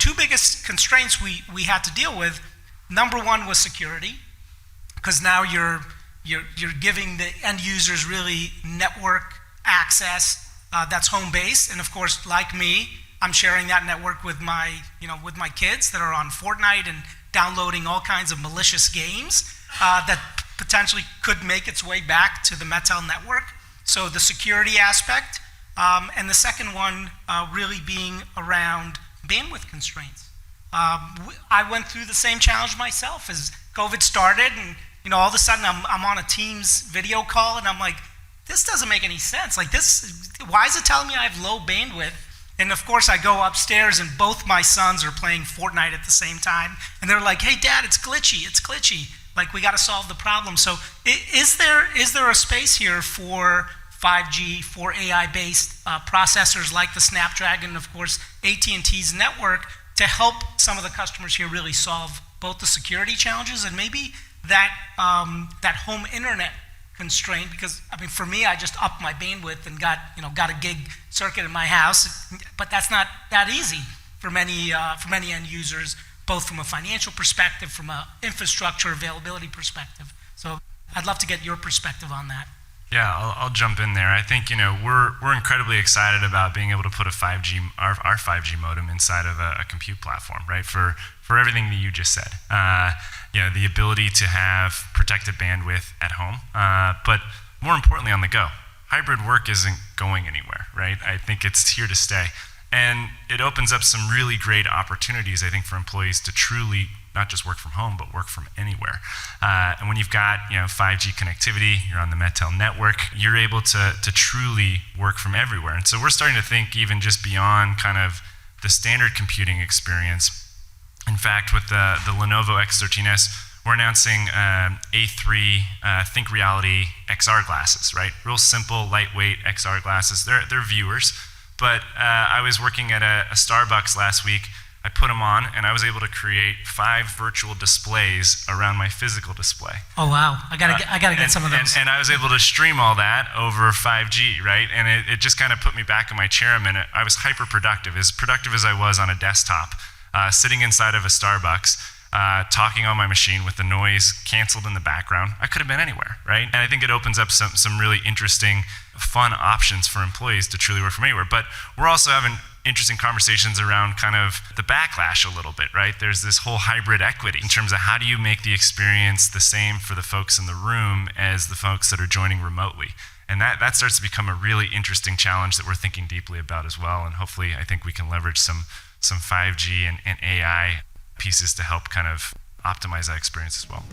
two biggest constraints we had to deal with, number one was security, because now you're giving the end users really network access that's home-based, and of course, like me, I'm sharing that network with my kids that are on Fortnite and downloading all kinds of malicious games that potentially could make its way back to the MetTel network. So the security aspect, and the second one really being around bandwidth constraints. I went through the same challenge myself as COVID started, and all of a sudden I'm on a Teams video call, and I'm like, this doesn't make any sense. Like this, why is it telling me I have low bandwidth? And of course I go upstairs and both my sons are playing Fortnite at the same time, and they're like, hey Dad, it's glitchy. Like we got to solve the problem. So is there a space here for 5G, for AI-based processors like the Snapdragon, of course, AT&T's network, to help some of the customers here really solve both the security challenges and maybe that home internet constraint? Because I mean, for me, I just upped my bandwidth and got a gig circuit in my house, but that's not that easy for many end users, both from a financial perspective, from an infrastructure availability perspective. So I'd love to get your perspective on that. Yeah, I'll jump in there. I think we're incredibly excited about being able to put our 5G modem inside of a compute platform, right? For everything that you just said. The ability to have protected bandwidth at home, but more importantly on the go. Hybrid work isn't going anywhere, right? I think it's here to stay. And it opens up some really great opportunities, I think, for employees to truly not just work from home, but work from anywhere. And when you've got 5G connectivity, you're on the MetTel network, you're able to truly work from everywhere. And so we're starting to think even just beyond kind of the standard computing experience. In fact, with the Lenovo X13s, we're announcing A3 Think Reality XR glasses, right? Real simple, lightweight XR glasses. They're viewers, but I was working at a Starbucks last week. I put them on, and I was able to create 5 virtual displays around my physical display. Oh wow! I gotta get some of those. And I was able to stream all that over 5G, right? And it just kind of put me back in my chair a minute. I was hyper productive as I was on a desktop, sitting inside of a Starbucks, talking on my machine with the noise canceled in the background. I could have been anywhere, right? And I think it opens up some really interesting, fun options for employees to truly work from anywhere. But we're also having interesting conversations around kind of the backlash a little bit, right? There's this whole hybrid equity in terms of how do you make the experience the same for the folks in the room as the folks that are joining remotely. And that starts to become a really interesting challenge that we're thinking deeply about as well. And hopefully, I think we can leverage some 5G and AI pieces to help kind of optimize that experience as well.